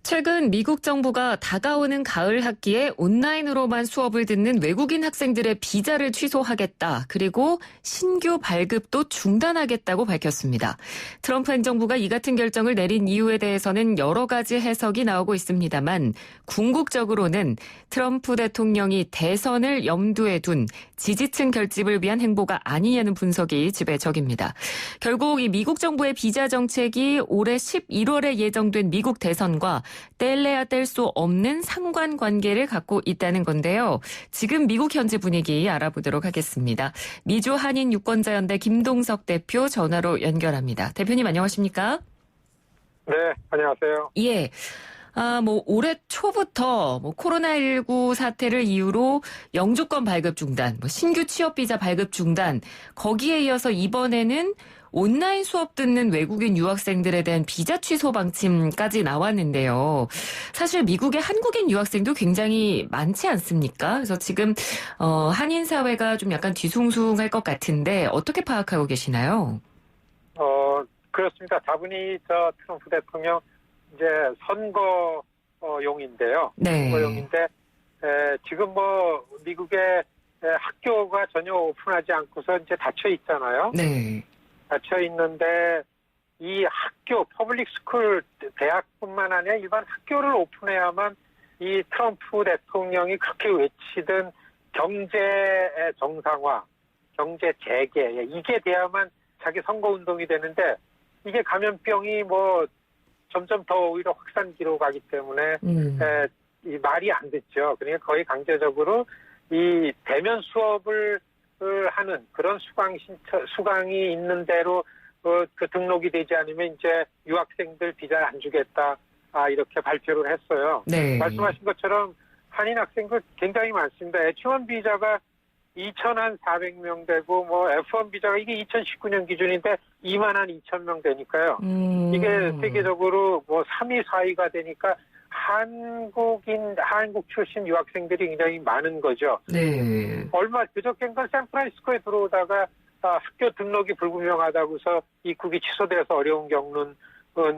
최근 미국 정부가 다가오는 가을 학기에 온라인으로만 수업을 듣는 외국인 학생들의 비자를 취소하겠다. 그리고 신규 발급도 중단하겠다고 밝혔습니다. 트럼프 행정부가 이 같은 결정을 내린 이유에 대해서는 여러 가지 해석이 나오고 있습니다만 궁극적으로는 트럼프 대통령이 대선을 염두에 둔 지지층 결집을 위한 행보가 아니냐는 분석이 지배적입니다. 결국 이 미국 정부의 비자 정책이 올해 11월에 예정된 미국 대선과 뗄래야 뗄 수 없는 상관관계를 갖고 있다는 건데요. 지금 미국 현지 분위기 알아보도록 하겠습니다. 미주 한인 유권자연대 김동석 대표 전화로 연결합니다. 대표님 안녕하십니까? 네, 안녕하세요. 예. 올해 초부터 코로나19 사태를 이유로 영주권 발급 중단, 신규 취업 비자 발급 중단, 거기에 이어서 이번에는 온라인 수업 듣는 외국인 유학생들에 대한 비자 취소 방침까지 나왔는데요. 사실 미국의 한국인 유학생도 굉장히 많지 않습니까? 그래서 지금 한인 사회가 좀 약간 뒤숭숭할 것 같은데 어떻게 파악하고 계시나요? 그렇습니다. 다분히 트럼프 대통령 이제 선거용인데요. 네. 선거용인데 지금 미국의 학교가 전혀 오픈하지 않고서 이제 닫혀 있잖아요. 네. 닫혀 있는데 이 학교, 퍼블릭 스쿨, 대학뿐만 아니라 일반 학교를 오픈해야만 이 트럼프 대통령이 그렇게 외치던 경제 정상화, 경제 재개, 이게 돼야만 자기 선거운동이 되는데 이게 감염병이 점점 더 오히려 확산기로 가기 때문에 이 말이 안 듣죠. 그러니까 거의 강제적으로 이 대면 수업을 하는 그런 수강이 있는 대로 그 등록이 되지 않으면 이제 유학생들 비자를 안 주겠다. 이렇게 발표를 했어요. 네. 말씀하신 것처럼 한인 학생들 굉장히 많습니다. H1 비자가 2,400명 되고 F1 비자가 이게 2019년 기준인데 22,000명 되니까요. 이게 세계적으로 3위, 4위가 되니까 한국 출신 유학생들이 굉장히 많은 거죠. 네. 얼마 그저께인가 샌프란시스코에 들어오다가 학교 등록이 불분명하다고서 입국이 취소돼서 어려움 겪는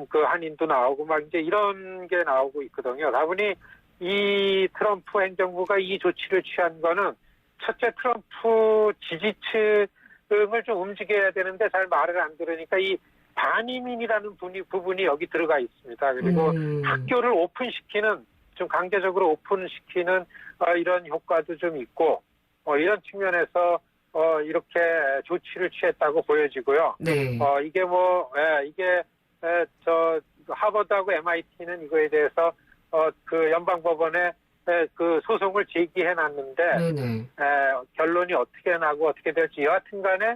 그 한인도 나오고 이제 이런 게 나오고 있거든요. 다분히 이 트럼프 행정부가 이 조치를 취한 거는 첫째 트럼프 지지층을 좀 움직여야 되는데 잘 말을 안 들으니까 이 반이민이라는 부분이 여기 들어가 있습니다. 그리고 학교를 오픈시키는, 좀 강제적으로 오픈시키는 이런 효과도 좀 있고, 이런 측면에서 이렇게 조치를 취했다고 보여지고요. 네. 이게 하버드하고 MIT는 이거에 대해서 그 연방법원에 그 소송을 제기해 놨는데 결론이 어떻게 나고 어떻게 될지 여하튼간에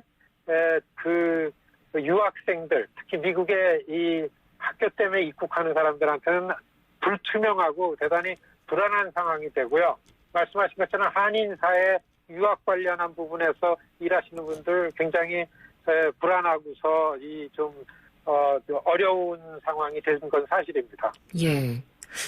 그 유학생들, 특히 미국의 이 학교 때문에 입국하는 사람들한테는 불투명하고 대단히 불안한 상황이 되고요. 말씀하신 것처럼 한인 사회 유학 관련한 부분에서 일하시는 분들 굉장히 불안하고서 어려운 상황이 된 건 사실입니다. 예.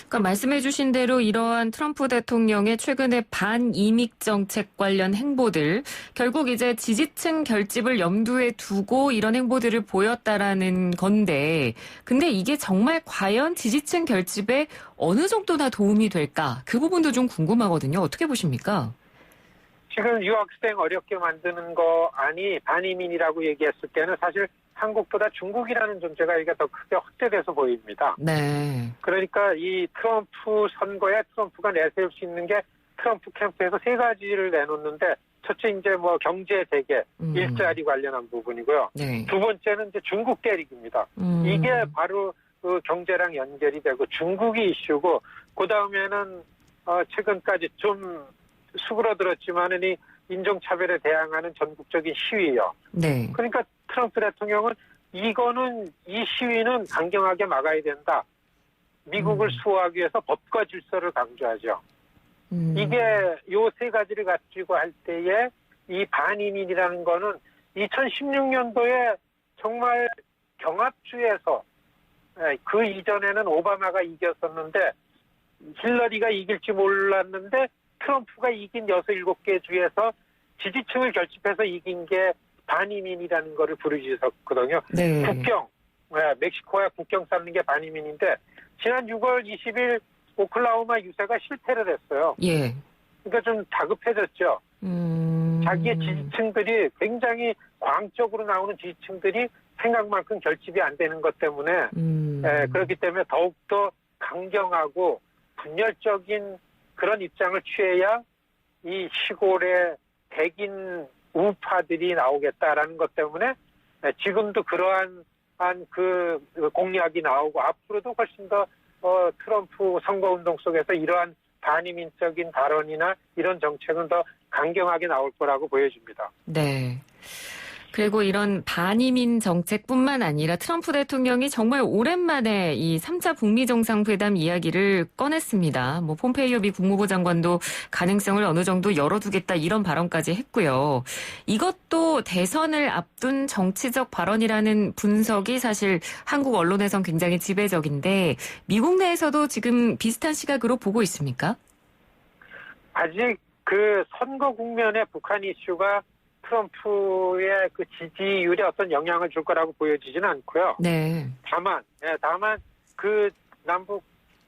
그러니까 말씀해 주신 대로 이러한 트럼프 대통령의 최근의 반이민 정책 관련 행보들, 결국 이제 지지층 결집을 염두에 두고 이런 행보들을 보였다라는 건데, 근데 이게 정말 과연 지지층 결집에 어느 정도나 도움이 될까? 그 부분도 좀 궁금하거든요. 어떻게 보십니까? 지금 유학생 어렵게 만드는 거 반이민이라고 얘기했을 때는 사실 한국보다 중국이라는 존재가 여기가 더 크게 확대돼서 보입니다. 네. 그러니까 이 트럼프 선거에 트럼프가 내세울 수 있는 게 트럼프 캠프에서 세 가지를 내놓는데, 첫째 이제 경제 재개, 일자리 관련한 부분이고요. 네. 두 번째는 이제 중국 대륙입니다. 이게 바로 그 경제랑 연결이 되고 중국이 이슈고, 그 다음에는 최근까지 좀 수그러들었지만은 이 인종차별에 대항하는 전국적인 시위요. 네. 그러니까 트럼프 대통령은 이 시위는 강경하게 막아야 된다. 미국을 수호하기 위해서 법과 질서를 강조하죠. 이게 요 세 가지를 가지고 할 때에 이 반이민이라는 거는 2016년도에 정말 경합주에서, 그 이전에는 오바마가 이겼었는데 힐러리가 이길지 몰랐는데 트럼프가 이긴 6, 7개 주에서 지지층을 결집해서 이긴 게 반이민이라는 거를 부르짖었거든요. 네. 멕시코와 국경 쌓는 게 반이민인데 지난 6월 20일 오클라호마 유세가 실패를 했어요. 예. 그러니까 좀 다급해졌죠. 자기의 지지층들이 굉장히 광적으로 나오는 지지층들이 생각만큼 결집이 안 되는 것 때문에 그렇기 때문에 더욱더 강경하고 분열적인 그런 입장을 취해야 이 시골의 백인 우파들이 나오겠다라는 것 때문에 지금도 그러한 그 공약이 나오고 앞으로도 훨씬 더 트럼프 선거운동 속에서 이러한 반이민적인 발언이나 이런 정책은 더 강경하게 나올 거라고 보여집니다. 네. 그리고 이런 반이민 정책뿐만 아니라 트럼프 대통령이 정말 오랜만에 이 3차 북미 정상회담 이야기를 꺼냈습니다. 뭐 폼페이오 미 국무부 장관도 가능성을 어느 정도 열어두겠다 이런 발언까지 했고요. 이것도 대선을 앞둔 정치적 발언이라는 분석이 사실 한국 언론에선 굉장히 지배적인데 미국 내에서도 지금 비슷한 시각으로 보고 있습니까? 아직 그 선거 국면에 북한 이슈가 트럼프의 그 지지율에 어떤 영향을 줄 거라고 보여지지는 않고요. 네. 다만 그 남북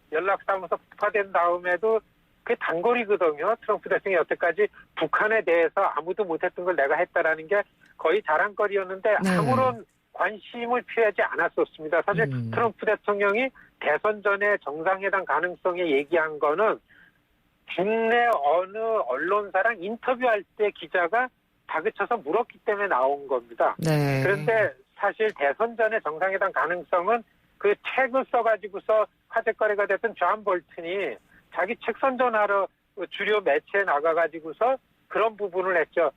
연락사무소 폭파된 다음에도 그 단골이거든요. 트럼프 대통령이 여태까지 북한에 대해서 아무도 못했던 걸 내가 했다라는 게 거의 자랑거리였는데 네. 아무런 관심을 표하지 않았었습니다. 사실 트럼프 대통령이 대선 전에 정상회담 가능성에 얘기한 거는 국내 어느 언론사랑 인터뷰할 때 기자가 다그쳐서 물었기 때문에 나온 겁니다. 네. 그런데 사실 대선 전에 정상회담 가능성은 그 책을 써가지고서 화제거리가 됐던 존 볼튼이 자기 책 선전하러 주요 매체에 나가가지고서 그런 부분을 했죠.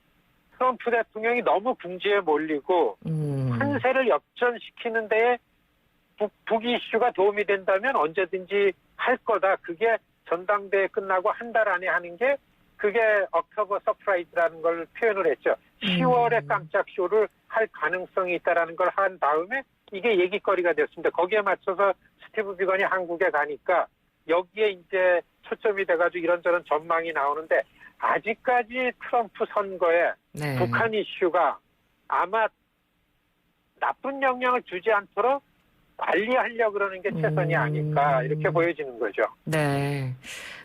트럼프 대통령이 너무 궁지에 몰리고 판세를 역전시키는 데에 북 이슈가 도움이 된다면 언제든지 할 거다. 그게 전당대회 끝나고 한 달 안에 하는 게 그게 옥토버 서프라이즈라는 걸 표현을 했죠. 10월에 깜짝 쇼를 할 가능성이 있다라는 걸 한 다음에 이게 얘기거리가 됐습니다. 거기에 맞춰서 스티브 비건이 한국에 가니까 여기에 이제 초점이 돼가지고 이런저런 전망이 나오는데 아직까지 트럼프 선거에 네. 북한 이슈가 아마 나쁜 영향을 주지 않도록 관리하려고 그러는 게 최선이 아닐까 이렇게 보여지는 거죠. 네.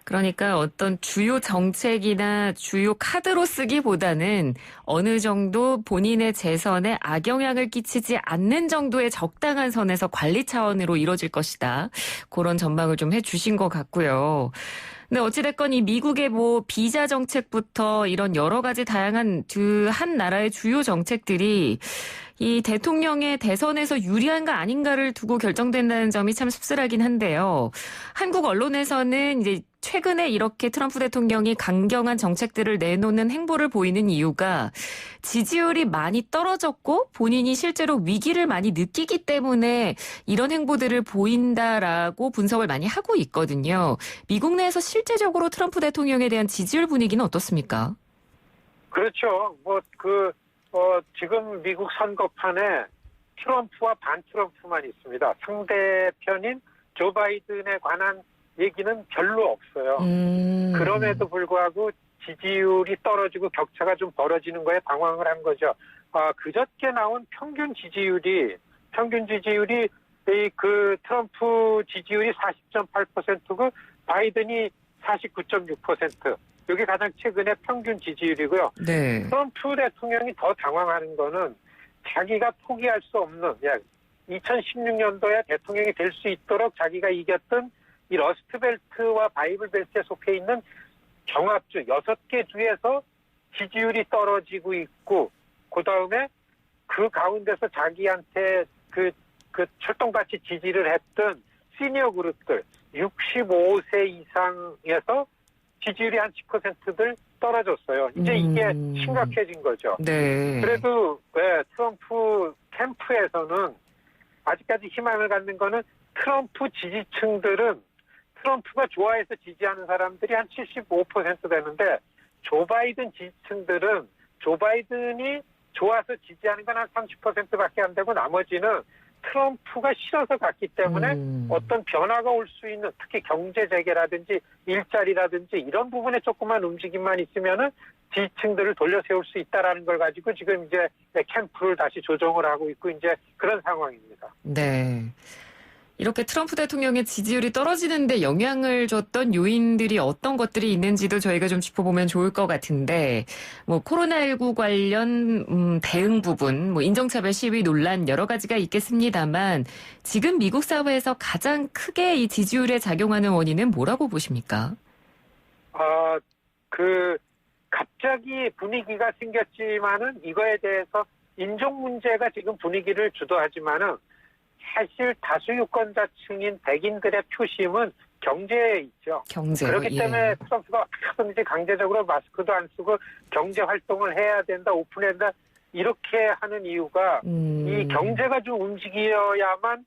그러니까 어떤 주요 정책이나 주요 카드로 쓰기보다는 어느 정도 본인의 재선에 악영향을 끼치지 않는 정도의 적당한 선에서 관리 차원으로 이루어질 것이다. 그런 전망을 좀 해주신 것 같고요. 근데 어찌됐건 이 미국의 뭐 비자 정책부터 이런 여러 가지 다양한 한 나라의 주요 정책들이 이 대통령의 대선에서 유리한가 아닌가를 두고 결정된다는 점이 참 씁쓸하긴 한데요. 한국 언론에서는 이제 최근에 이렇게 트럼프 대통령이 강경한 정책들을 내놓는 행보를 보이는 이유가 지지율이 많이 떨어졌고 본인이 실제로 위기를 많이 느끼기 때문에 이런 행보들을 보인다라고 분석을 많이 하고 있거든요. 미국 내에서 실제적으로 트럼프 대통령에 대한 지지율 분위기는 어떻습니까? 그렇죠. 지금 미국 선거판에 트럼프와 반 트럼프만 있습니다. 상대편인 조 바이든에 관한 얘기는 별로 없어요. 그럼에도 불구하고 지지율이 떨어지고 격차가 좀 벌어지는 거에 당황을 한 거죠. 그저께 나온 평균 지지율이 그 트럼프 지지율이 40.8%고 바이든이 49.6%. 이게 가장 최근의 평균 지지율이고요. 네. 트럼프 대통령이 더 당황하는 거는 자기가 포기할 수 없는 2016년도에 대통령이 될 수 있도록 자기가 이겼던 이 러스트벨트와 바이블벨트에 속해 있는 경합주 6개 주에서 지지율이 떨어지고 있고 그다음에 그 가운데서 자기한테 그 철동같이 지지를 했던 시니어 그룹들 65세 이상에서 지지율이 한 10%들 떨어졌어요. 이제 이게 심각해진 거죠. 네. 그래도 트럼프 캠프에서는 아직까지 희망을 갖는 거는 트럼프 지지층들은 트럼프가 좋아해서 지지하는 사람들이 한 75% 되는데 조 바이든 지지층들은 조 바이든이 좋아서 지지하는 건 한 30%밖에 안 되고 나머지는 트럼프가 싫어서 갔기 때문에 어떤 변화가 올 수 있는 특히 경제 재개라든지 일자리라든지 이런 부분에 조그만 움직임만 있으면은 지지층들을 돌려 세울 수 있다라는 걸 가지고 지금 이제 캠프를 다시 조정을 하고 있고 이제 그런 상황입니다. 네. 이렇게 트럼프 대통령의 지지율이 떨어지는데 영향을 줬던 요인들이 어떤 것들이 있는지도 저희가 좀 짚어보면 좋을 것 같은데, 뭐 코로나19 관련 대응 부분, 뭐 인종차별 시위 논란 여러 가지가 있겠습니다만 지금 미국 사회에서 가장 크게 이 지지율에 작용하는 원인은 뭐라고 보십니까? 갑자기 분위기가 생겼지만은 이거에 대해서 인종 문제가 지금 분위기를 주도하지만은 사실 다수 유권자층인 백인들의 표심은 경제에 있죠. 경제로, 그렇기 때문에 트럼프가 하든지 강제적으로 마스크도 안 쓰고 경제 활동을 해야 된다, 오픈해야 된다 이렇게 하는 이유가 이 경제가 좀 움직여야만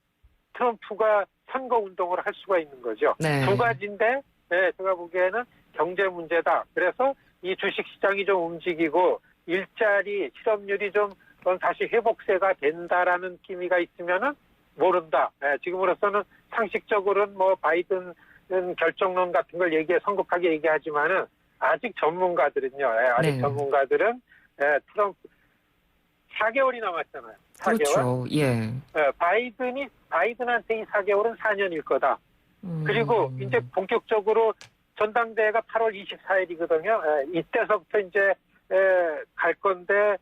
트럼프가 선거 운동을 할 수가 있는 거죠. 네. 두 가지인데 제가 보기에는 경제 문제다. 그래서 이 주식시장이 좀 움직이고 일자리 실업률이 좀 다시 회복세가 된다라는 기미가 있으면은 모른다. 지금으로서는 상식적으로는 뭐 바이든 결정론 같은 걸 성급하게 얘기하지만은 아직 전문가들은요. 아직 전문가들은 트럼프 4개월이 남았잖아요. 4개월. 그렇죠. 예. 바이든한테 이 4개월은 4년일 거다. 그리고 이제 본격적으로 전당대회가 8월 24일이거든요. 이때서부터 이제 갈 건데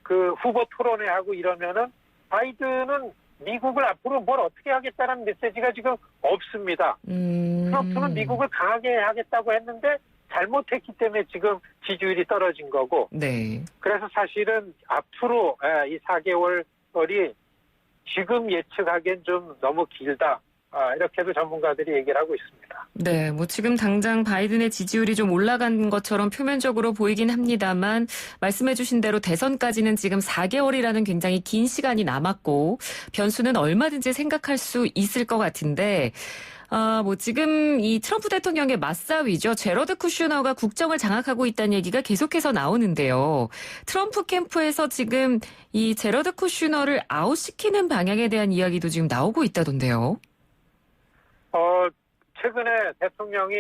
그 후보 토론회하고 이러면은 바이든은 미국을 앞으로 뭘 어떻게 하겠다는 메시지가 지금 없습니다. 트럼프는 미국을 강하게 하겠다고 했는데 잘못했기 때문에 지금 지지율이 떨어진 거고. 네. 그래서 사실은 앞으로 이 4개월이 지금 예측하기엔 좀 너무 길다. 이렇게도 전문가들이 얘기를 하고 있습니다. 네, 뭐 지금 당장 바이든의 지지율이 좀 올라간 것처럼 표면적으로 보이긴 합니다만 말씀해 주신 대로 대선까지는 지금 4개월이라는 굉장히 긴 시간이 남았고 변수는 얼마든지 생각할 수 있을 것 같은데 뭐 지금 이 트럼프 대통령의 맞사위죠. 제러드 쿠슈너가 국정을 장악하고 있다는 얘기가 계속해서 나오는데요. 트럼프 캠프에서 지금 이 제러드 쿠슈너를 아웃시키는 방향에 대한 이야기도 지금 나오고 있다던데요. 최근에 대통령이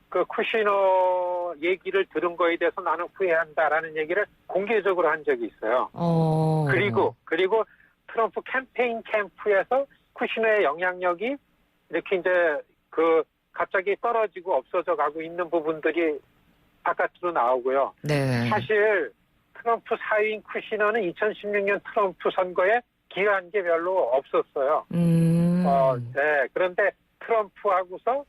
그 쿠시너 얘기를 들은 거에 대해서 나는 후회한다라는 얘기를 공개적으로 한 적이 있어요. 그리고 트럼프 캠페인 캠프에서 쿠시너의 영향력이 이렇게 이제 갑자기 떨어지고 없어져 가고 있는 부분들이 바깥으로 나오고요. 네. 사실 트럼프 사위인 쿠시너는 2016년 트럼프 선거에 기여한 게 별로 없었어요. 그런데 트럼프하고서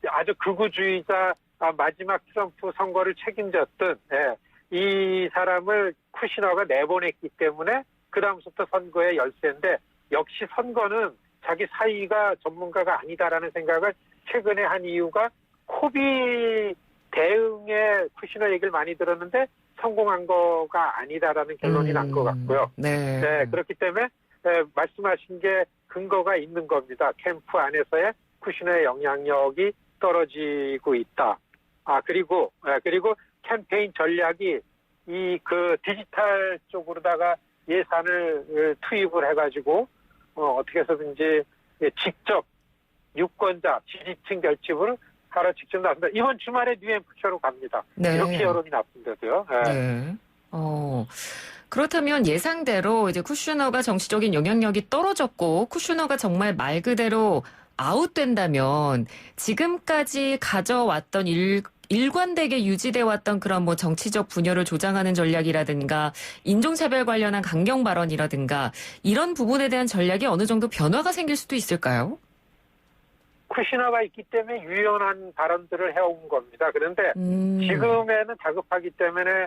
아주 극우주의자 마지막 트럼프 선거를 책임졌던 이 사람을 쿠시너가 내보냈기 때문에 그 다음부터 선거의 열세인데 역시 선거는 자기 사위가 전문가가 아니다라는 생각을 최근에 한 이유가 코비 대응에 쿠시너 얘기를 많이 들었는데 성공한 거가 아니다라는 결론이 난 것 같고요. 네. 그렇기 때문에 말씀하신 게 근거가 있는 겁니다. 캠프 안에서의 쿠시너의 영향력이 떨어지고 있다. 그리고 캠페인 전략이 디지털 쪽으로다가 예산을 투입을 해가지고 어떻게 해서든지 직접 유권자 지지층 결집을 하러 직접 나섭니다. 이번 주말에 뉴햄프셔로 갑니다. 네. 이렇게 여론이 나쁜데도요. 네. 그렇다면 예상대로 이제 쿠슈너가 정치적인 영향력이 떨어졌고 쿠슈너가 정말 말 그대로 아웃된다면 지금까지 가져왔던 일관되게 유지돼 왔던 그런 뭐 정치적 분열을 조장하는 전략이라든가 인종차별 관련한 강경 발언이라든가 이런 부분에 대한 전략이 어느 정도 변화가 생길 수도 있을까요? 쿠시너가 있기 때문에 유연한 발언들을 해온 겁니다. 그런데 지금에는 다급하기 때문에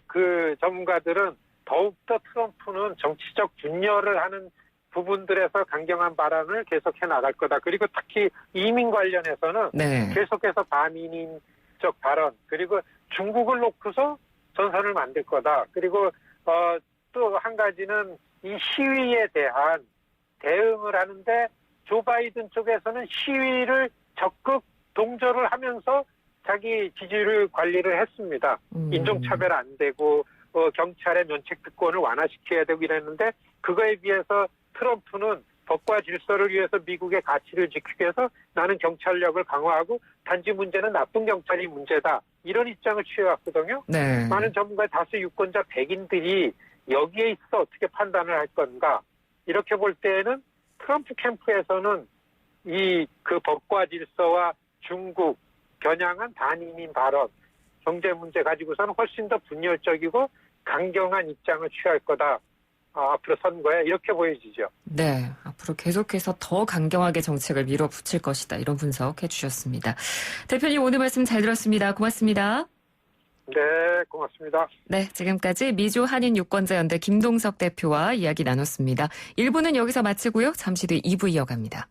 그 전문가들은 더욱더 트럼프는 정치적 분열을 하는 부분들에서 강경한 발언을 계속해 나갈 거다. 그리고 특히 이민 관련해서는 계속해서 반민인적 발언, 그리고 중국을 놓고서 전선을 만들 거다. 그리고 또 한 가지는 이 시위에 대한 대응을 하는데 조 바이든 쪽에서는 시위를 적극 동조를 하면서 자기 지지율 관리를 했습니다. 인종차별 안 되고 경찰의 면책특권을 완화시켜야 되고 이랬는데 그거에 비해서 트럼프는 법과 질서를 위해서 미국의 가치를 지키기 위해서 나는 경찰력을 강화하고 단지 문제는 나쁜 경찰이 문제다. 이런 입장을 취해왔거든요. 네. 많은 전문가 다수 유권자 백인들이 여기에 있어 어떻게 판단을 할 건가. 이렇게 볼 때에는 트럼프 캠프에서는 그 법과 질서와 중국 겨냥한 반이민 발언, 경제 문제 가지고서는 훨씬 더 분열적이고 강경한 입장을 취할 거다. 앞으로 선거에 이렇게 보여지죠. 네. 앞으로 계속해서 더 강경하게 정책을 밀어붙일 것이다. 이런 분석해 주셨습니다. 대표님 오늘 말씀 잘 들었습니다. 고맙습니다. 네, 고맙습니다. 네, 지금까지 미주 한인유권자연대 김동석 대표와 이야기 나눴습니다. 1부는 여기서 마치고요. 잠시 뒤 2부 이어갑니다.